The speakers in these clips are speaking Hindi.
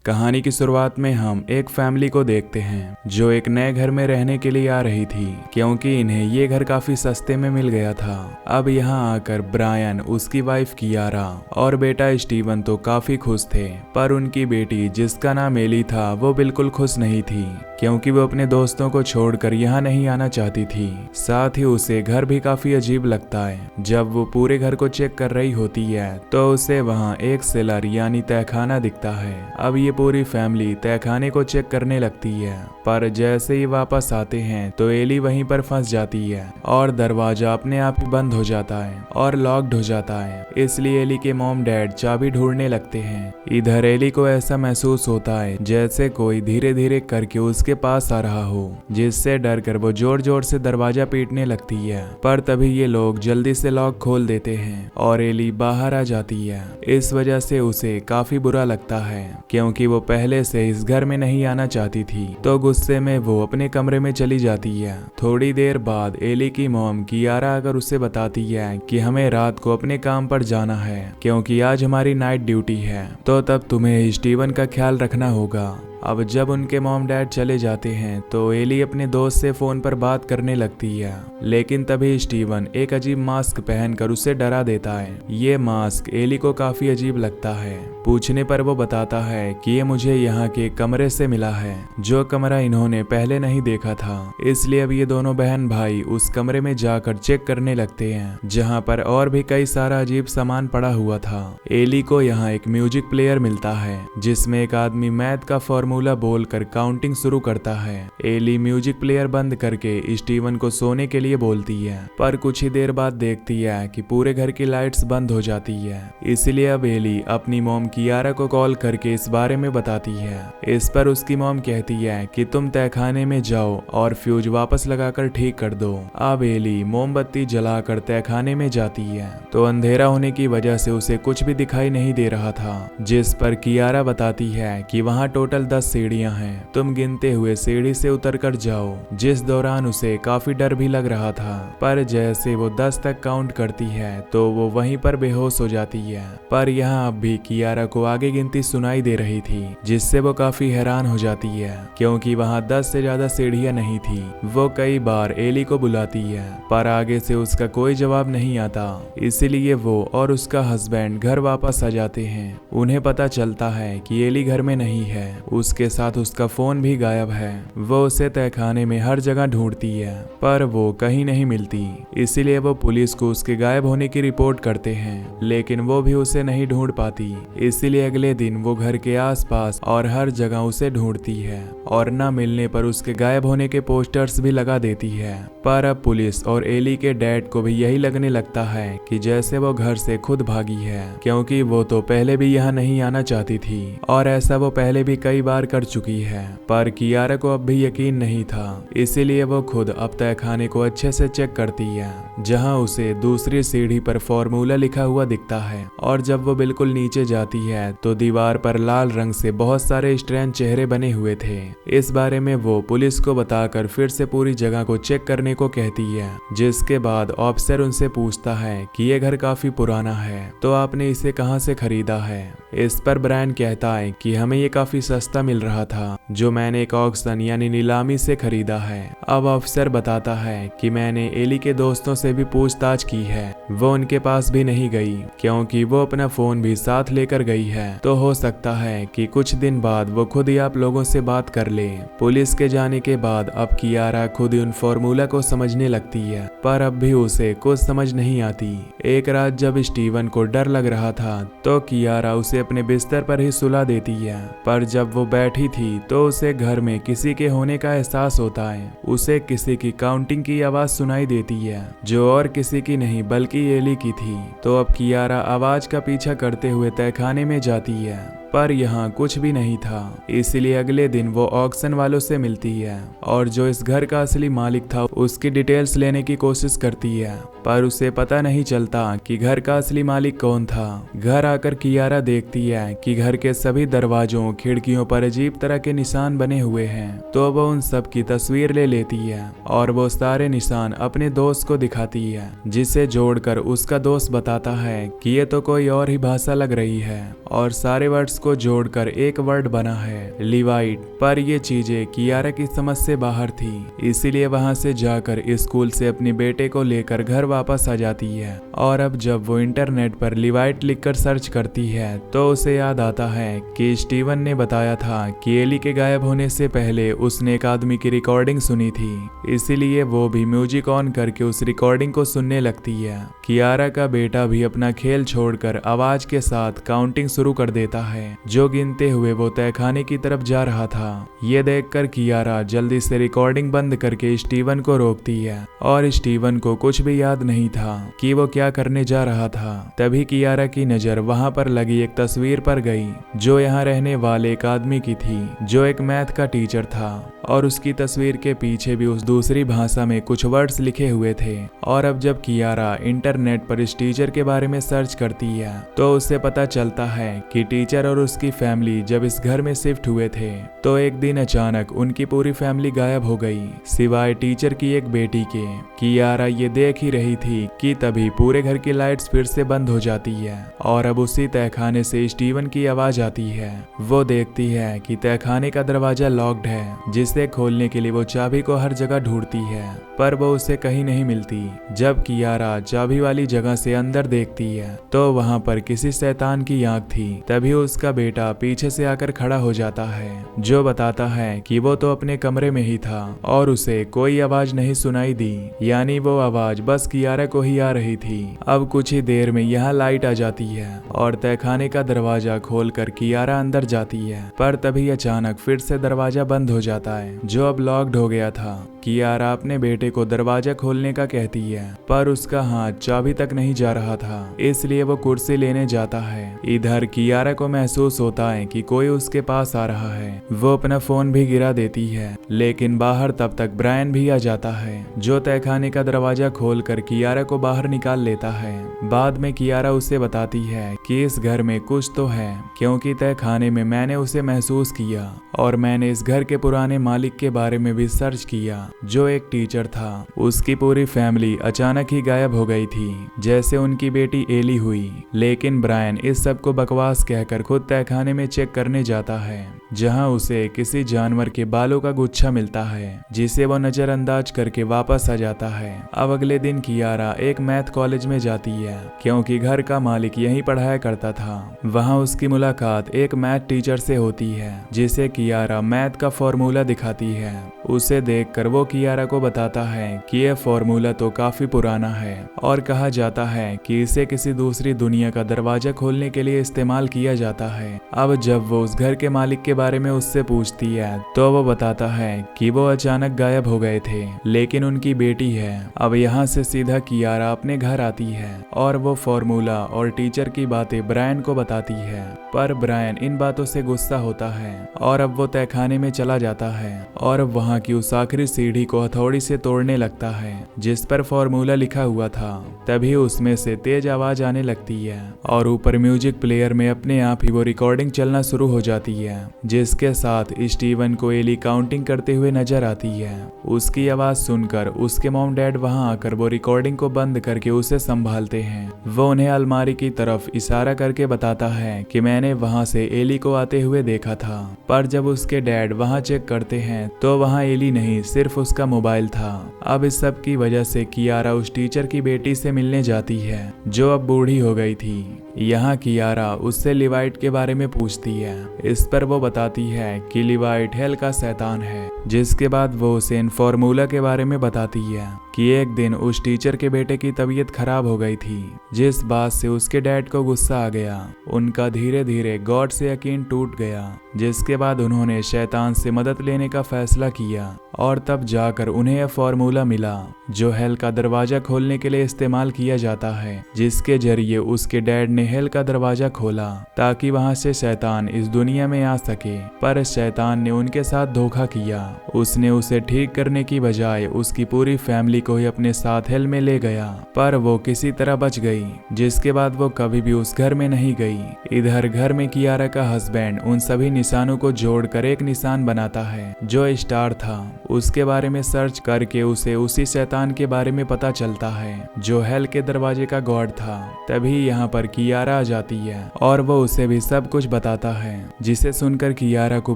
कहानी की शुरुआत में हम एक फैमिली को देखते हैं जो एक नए घर में रहने के लिए आ रही थी, क्योंकि इन्हें ये घर काफी सस्ते में मिल गया था। अब यहाँ आकर ब्रायन, उसकी वाइफ कियारा और बेटा स्टीवन तो काफी खुश थे, पर उनकी बेटी जिसका नाम एली था वो बिल्कुल खुश नहीं थी, क्योंकि वो अपने दोस्तों को छोड़कर यहाँ नहीं आना चाहती थी। साथ ही उसे घर भी काफी अजीब लगता है। जब वो पूरे घर को चेक कर रही होती है तो उसे वहाँ एक सेलर यानी तहखाना दिखता है। अब ये पूरी फैमिली तहखाने को चेक करने लगती है, पर जैसे ही वापस आते हैं तो एली वहीं पर फंस जाती है और दरवाजा अपने आप ही बंद हो जाता है और लॉक्ड हो जाता है। इसलिए एली के मॉम डैड चाबी ढूंढने लगते हैं। इधर एली को ऐसा महसूस होता है जैसे कोई धीरे धीरे करके उसके पास आ रहा हो, जिससे डर कर वो जोर जोर से दरवाजा पीटने लगती है। पर तभी ये लोग जल्दी से लॉक खोल देते हैं और एली बाहर आ जाती है। इस वजह से उसे काफी बुरा लगता है, क्योंकि वो पहले से इस घर में नहीं आना चाहती थी। तो गुस्से में वो अपने कमरे में चली जाती है। थोड़ी देर बाद एली की मॉम कियारा आकर उसे बताती है कि हमें रात को अपने काम पर जाना है, क्योंकि आज हमारी नाइट ड्यूटी है, तो तब तुम्हें स्टीवन का ख्याल रखना होगा। अब जब उनके मॉम डैड चले जाते हैं तो एली अपने दोस्त से फोन पर बात करने लगती है, लेकिन तभी स्टीवन एक अजीब मास्क पहनकर उसे डरा देता है। ये मास्क एली को काफी अजीब लगता है। पूछने पर वो बताता है कि ये मुझे यहाँ के कमरे से मिला है, जो कमरा इन्होंने पहले नहीं देखा था। इसलिए अब ये दोनों बहन भाई उस कमरे में जाकर चेक करने लगते हैं, जहाँ पर और भी कई सारा अजीब सामान पड़ा हुआ था। एली को यहाँ एक म्यूजिक प्लेयर मिलता है, जिसमें एक आदमी मैथ का फॉर्मूला बोलकर काउंटिंग शुरू करता है। एली म्यूजिक प्लेयर बंद करके स्टीवन को सोने के लिए बोलती है, पर कुछ ही देर बाद देखती है कि पूरे घर की लाइट्स बंद हो जाती है। इसलिए अब एली अपनी मॉम कियारा को कॉल करके इस बारे में बताती है। इस पर उसकी मॉम कहती है कि तुम तहखाने में जाओ और फ्यूज वापस लगाकर ठीक कर दो। अब एली मोमबत्ती जलाकर तहखाने में जाती है, तो अंधेरा होने की वजह से उसे कुछ भी दिखाई नहीं दे रहा था, जिस पर कियारा बताती है कि वहाँ टोटल 10 सीढ़ियां हैं, तुम गिनते हुए सीढ़ी से उतर कर जाओ। जिस दौरान उसे काफी डर भी लग रहा था, पर जैसे वो 10 तक काउंट करती है तो वो वहीं पर बेहोश हो जाती है। पर यहाँ अब भी कियारा को आगे गिनती सुनाई दे रही थी, जिससे वो काफी हैरान हो जाती है, क्योंकि वहाँ 10 से ज्यादा सीढ़ियां नहीं थी। वो कई बार एली को बुलाती है, पर आगे से उसका कोई जवाब नहीं आता। इसीलिए वो और उसका हस्बैंड घर वापस आ जाते हैं। उन्हें पता चलता है कि एली घर में नहीं है, उसके साथ उसका फोन भी गायब है। वो उसे तहखाने में हर जगह ढूंढती है, पर वो कहीं नहीं मिलती। इसीलिए वो पुलिस को उसके गायब होने की रिपोर्ट करते हैं, लेकिन वो भी उसे नहीं ढूंढ पाती। इसीलिए अगले दिन वो घर के आसपास और हर जगह उसे ढूंढती है, और न मिलने पर उसके गायब होने के पोस्टर्स भी लगा देती है। पर अब पुलिस और एली के डैड को भी यही लगने लगता है कि जैसे वो घर से खुद भागी है, क्योंकि वो तो पहले भी यहाँ नहीं आना चाहती थी और ऐसा वो पहले भी कई बार कर चुकी है। पर कियारा को अब भी यकीन नहीं था, इसीलिए वो खुद अब तहखाने को अच्छे से चेक करती है, जहाँ उसे दूसरी सीढ़ी पर फॉर्मूला लिखा हुआ दिखता है। और जब वो बिल्कुल नीचे जाती है तो दीवार पर लाल रंग से बहुत सारे स्ट्रेंज चेहरे बने हुए थे। इस बारे में वो पुलिस को बताकर फिर से पूरी जगह को चेक करने को कहती है, जिसके बाद ऑफिसर उनसे पूछता है कि ये घर काफी पुराना है, तो आपने इसे कहां से खरीदा है। इस पर ब्रायन कहता है कि हमें ये काफी सस्ता मिल रहा था, जो मैंने एक ऑक्शन यानी नीलामी से खरीदा है। अब ऑफिसर बताता है कि मैंने एली के दोस्तों से भी पूछताछ की है, वो उनके पास भी नहीं गई, क्योंकि वो अपना फोन भी साथ लेकर गई है। तो हो सकता है कि कुछ दिन बाद वो खुद ही आप लोगों से बात कर ले। पुलिस के जाने के बाद अब कियारा खुद ही उन फॉर्मूला को समझने लगती है, पर अब भी उसे कुछ समझ नहीं आती। एक रात जब स्टीवन को डर लग रहा था तो कियारा उसे अपने बिस्तर पर ही सुला देती है, पर जब वो बैठी थी तो उसे घर में किसी के होने का एहसास होता है। उसे किसी की काउंटिंग की आवाज सुनाई देती है, जो और किसी की नहीं बल्कि एली की थी। तो अब कियारा आवाज का पीछा करते हुए तहखाने में जाती है, पर यहाँ कुछ भी नहीं था। इसलिए अगले दिन वो ऑक्शन वालों से मिलती है और जो इस घर का असली मालिक था उसकी डिटेल्स लेने की कोशिश करती है, पर उसे पता नहीं चलता कि घर का असली मालिक कौन था। घर आकर कियारा देखती है कि घर के सभी दरवाजों खिड़कियों पर अजीब तरह के निशान बने हुए हैं, तो वो उन सब की तस्वीर ले लेती है और वो सारे निशान अपने दोस्त को दिखाती है, जिसे जोड़कर उसका दोस्त बताता है कि ये तो कोई और ही भाषा लग रही है और सारे वर्ड्स उसको जोड़कर एक वर्ड बना है, लिवाइट। पर ये चीजें कियारा की समझ से बाहर थी, इसीलिए वहां से जाकर स्कूल से अपने बेटे को लेकर घर वापस आ जाती है। और अब जब वो इंटरनेट पर लिवाइट लिखकर सर्च करती है तो उसे याद आता है कि स्टीवन ने बताया था कि एली के गायब होने से पहले उसने एक आदमी की रिकॉर्डिंग सुनी थी, इसीलिए वो भी म्यूजिक ऑन करके उस रिकॉर्डिंग को सुनने लगती है। कियारा का बेटा भी अपना खेल छोड़कर आवाज के साथ काउंटिंग शुरू कर देता है, जो गिनते हुए वो तहखाने की तरफ जा रहा था। ये देखकर कियारा जल्दी से रिकॉर्डिंग बंद करके स्टीवन को रोकती है, और स्टीवन को कुछ भी याद नहीं था कि वो क्या करने जा रहा था। तभी कियारा की नजर वहां पर लगी एक तस्वीर पर गई, जो यहाँ रहने वाले एक आदमी की थी, जो एक मैथ का टीचर था, और उसकी तस्वीर के पीछे भी उस दूसरी भाषा में कुछ वर्ड्स लिखे हुए थे। और अब जब कियारा इंटरनेट पर इस टीचर के बारे में सर्च करती है तो उसे पता चलता है कि टीचर और उसकी फैमिली जब इस घर में शिफ्ट हुए थे तो एक दिन अचानक उनकी पूरी फैमिली गायब हो गई, सिवाय टीचर की एक बेटी के। कियारा ये देख ही रही थी कि तभी पूरे घर की लाइट्स फिर से बंद हो जाती है, और अब उसी तहखाने से स्टीवन की आवाज आती है। वो देखती है कि तहखाने का दरवाजा लॉक्ड है, जिसे खोलने के लिए वो चाबी को हर जगह ढूंढती है, पर वो उसे कहीं नहीं मिलती। जब कियारा चाबी वाली जगह से अंदर देखती है तो वहां पर किसी शैतान की आंख थी। तभी उसका बेटा पीछे से आकर खड़ा हो जाता है, जो बताता है कि वो तो अपने कमरे में ही था और उसे कोई आवाज नहीं सुनाई दी, यानी वो आवाज बस कियारा को ही आ रही थी। अब कुछ ही देर में यहाँ लाइट आ जाती है और तहखाने का दरवाजा खोलकर कियारा अंदर जाती है, पर तभी अचानक फिर से दरवाजा बंद हो जाता है, जो अब लॉक्ड हो गया था। कियारा अपने बेटे को दरवाजा खोलने का कहती है, पर उसका हाथ चाबी तक नहीं जा रहा था, इसलिए वो कुर्सी लेने जाता है। इधर कियारा को महसूस होता है कि कोई उसके पास आ रहा है। वो अपना फोन भी गिरा देती है, लेकिन बाहर तब तक ब्रायन भी आ जाता है, जो तहखाने का दरवाजा खोलकर कियारा को बाहर निकाल लेता है। बाद में कियारा उसे बताती है कि इस घर में कुछ तो है, क्योंकि तहखाने में मैंने उसे महसूस किया, और मैंने इस घर के पुराने मालिक के बारे में भी सर्च किया, जो एक टीचर था। उसकी पूरी फैमिली अचानक ही गायब हो गई थी, जैसे उनकी बेटी एली हुई। लेकिन ब्रायन इस सब को बकवास कहकर खुद तहखाने में चेक करने जाता है, जहां उसे किसी जानवर के बालों का गुच्छा मिलता है, जिसे वो नजरअंदाज करके वापस आ जाता है। अब अगले दिन कियारा एक मैथ कॉलेज में जाती है, क्योंकि घर का मालिक यहीं पढ़ाया करता था। वहां उसकी मुलाकात एक मैथ टीचर से होती है, जिसे कियारा मैथ का फॉर्मूला दिखाती है। उसे देखकर वो कियारा को बताता है कि यह फॉर्मूला तो काफी पुराना है, और कहा जाता है कि इसे किसी दूसरी दुनिया का दरवाजा खोलने के लिए इस्तेमाल किया जाता है। अब जब वो उस घर के मालिक के बारे में उससे पूछती है तो वो बताता है कि वो अचानक गायब हो गए थे, लेकिन उनकी बेटी है। अब यहाँ से सीधा कियारा अपने घर आती है और वो फॉर्मूला और टीचर की बातें ब्रायन को बताती है, पर ब्रायन इन बातों से गुस्सा होता है और अब वो तहखाने में चला जाता है और वहाँ की उस आखिरी सीढ़ी को हथौड़ी से तोड़ने लगता है जिस पर फॉर्मूला लिखा हुआ था। तभी उसमें से तेज आवाज आने लगती है और ऊपर म्यूजिक प्लेयर में अपने आप ही वो रिकॉर्डिंग चलना शुरू हो जाती है, जिसके साथ स्टीवन को एली काउंटिंग करते हुए नजर आती है। उसकी आवाज सुनकर उसके मॉम डैड वहां आकर वो रिकॉर्डिंग को बंद करके उसे संभालते हैं। वो उन्हें अलमारी की तरफ इशारा करके बताता है कि मैंने वहां से एली को आते हुए देखा था, पर जब उसके डैड वहां चेक करते हैं तो वहां एली नहीं, सिर्फ उसका मोबाइल था। अब इस सब की वजह से कियारा उस टीचर की बेटी से मिलने जाती है, जो अब बूढ़ी हो गई थी। यहाँ कियारा उससे लिवाइट के बारे में पूछती है। इस पर वो बताती है कि लिवाइट हेल का शैतान है, जिसके बाद वो उसे इन फॉर्मूला के बारे में बताती है कि एक दिन उस टीचर के बेटे की तबीयत खराब हो गई थी, जिस बात से उसके डैड को गुस्सा आ गया। उनका धीरे धीरे गॉड से यकीन टूट गया, जिसके बाद उन्होंने शैतान से मदद लेने का फैसला किया और तब जाकर उन्हें यह फॉर्मूला मिला, जो हेल का दरवाजा खोलने के लिए इस्तेमाल किया जाता है, जिसके जरिए उसके डैड ने हेल का दरवाजा खोला ताकि वहां से शैतान इस दुनिया में आ सके। पर शैतान ने उनके साथ धोखा किया। उसने उसे ठीक करने की बजाय उसकी पूरी फैमिली को ही अपने साथ हेल में ले गया, पर वो किसी तरह बच गई, जिसके बाद वो कभी भी उस घर में नहीं गई। इधर घर में कियारा का हस्बैंड उन सभी निशानों को जोड़कर एक निशान बनाता है, जो स्टार था। उसके बारे में सर्च करके उसे उसी शैतान के बारे में पता चलता है, जो हेल के दरवाजे का गॉड था। तभी यहाँ पर कियारा कियारा आ जाती है और वो उसे भी सब कुछ बताता है, जिसे सुनकर कियारा को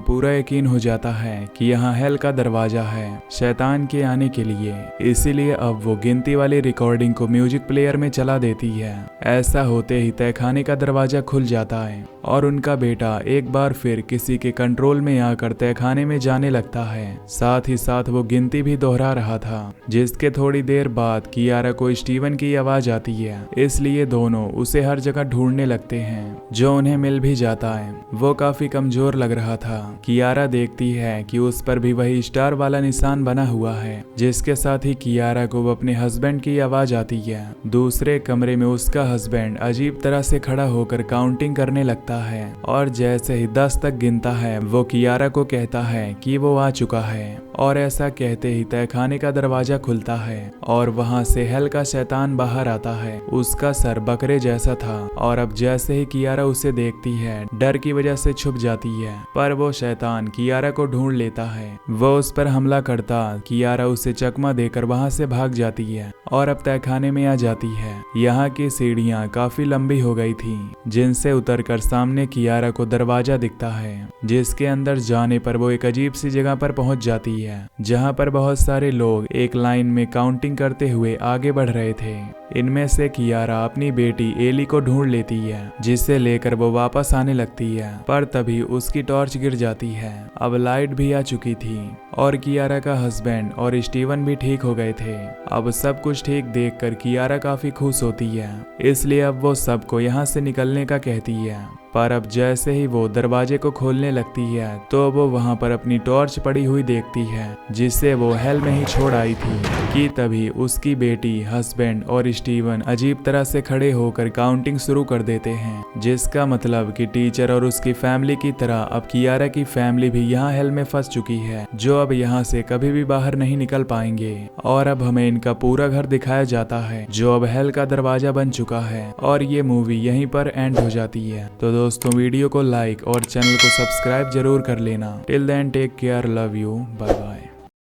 पूरा यकीन हो जाता है कि यहाँ हेल का दरवाजा है शैतान के आने के लिए। इसीलिए अब वो गिनती वाली रिकॉर्डिंग को म्यूजिक प्लेयर में चला देती है। ऐसा होते ही तहखाने का दरवाजा खुल जाता है और उनका बेटा एक बार फिर किसी के कंट्रोल में आकर तहखाने में जाने लगता है। साथ ही साथ वो गिनती भी दोहरा रहा था, जिसके थोड़ी देर बाद कियारा को स्टीवन की आवाज आती है। इसलिए दोनों उसे हर जगह ढूंढने लगते हैं, जो उन्हें मिल भी जाता है। वो काफी कमजोर लग रहा था। कियारा देखती है कि उस पर भी वही स्टार वाला निशान बना हुआ है, जिसके साथ ही कियारा को अपने हस्बैंड की आवाज आती है। दूसरे कमरे में उसका हस्बैंड अजीब तरह से खड़ा होकर काउंटिंग करने लगता है और जैसे ही 10 तक गिनता है वो कियारा को कहता है कि वो आ चुका है। और ऐसा कहते ही तहखाने का दरवाजा खुलता है और वहां से हेल का शैतान बाहर आता है। उसका सर बकरे जैसा था और अब जैसे ही कियारा उसे देखती है डर की वजह से छुप जाती है, पर वो शैतान कियारा को ढूंढ लेता है। वो उस पर हमला करता, कियारा उसे चकमा देकर वहां से भाग जाती है और अब तहखाने में आ जाती है। यहाँ की सीढ़ियाँ काफी लंबी हो गई थी, जिनसे उतरकर सामने कियारा को दरवाजा दिखता है, जिसके अंदर जाने पर वो एक अजीब सी जगह पर पहुंच जाती है, जहां पर बहुत सारे लोग एक लाइन में काउंटिंग करते हुए आगे बढ़ रहे थे। इनमें से कियारा अपनी बेटी एली को ढूंढ लेती है, जिसे लेकर वो वापस आने लगती है, पर तभी उसकी टॉर्च गिर जाती है। अब लाइट भी आ चुकी थी और कियारा का हस्बैंड और स्टीवन भी ठीक हो गए थे। अब सब कुछ ठीक देखकर कियारा काफी खुश होती है, इसलिए अब वो सबको यहाँ से निकलने का कहती है। पर अब जैसे ही वो दरवाजे को खोलने लगती है तो वो वहां पर अपनी टॉर्च पड़ी हुई देखती है, जिसे वो हेल में ही छोड़ आई थी। कि तभी उसकी बेटी, हस्बैंड और स्टीवन अजीब तरह से खड़े होकर काउंटिंग शुरू कर देते हैं, जिसका मतलब कि टीचर और उसकी फैमिली की तरह अब कियारा की फैमिली भी यहाँ हेल में फंस चुकी है, जो अब यहाँ से कभी भी बाहर नहीं निकल पाएंगे। और अब हमें इनका पूरा घर दिखाया जाता है, जो अब हेल का दरवाजा बन चुका है। और ये मूवी यहीं पर एंड हो जाती है। तो दोस्तों वीडियो को लाइक और चैनल को सब्सक्राइब जरूर कर लेना। Till then take care, love you, bye bye.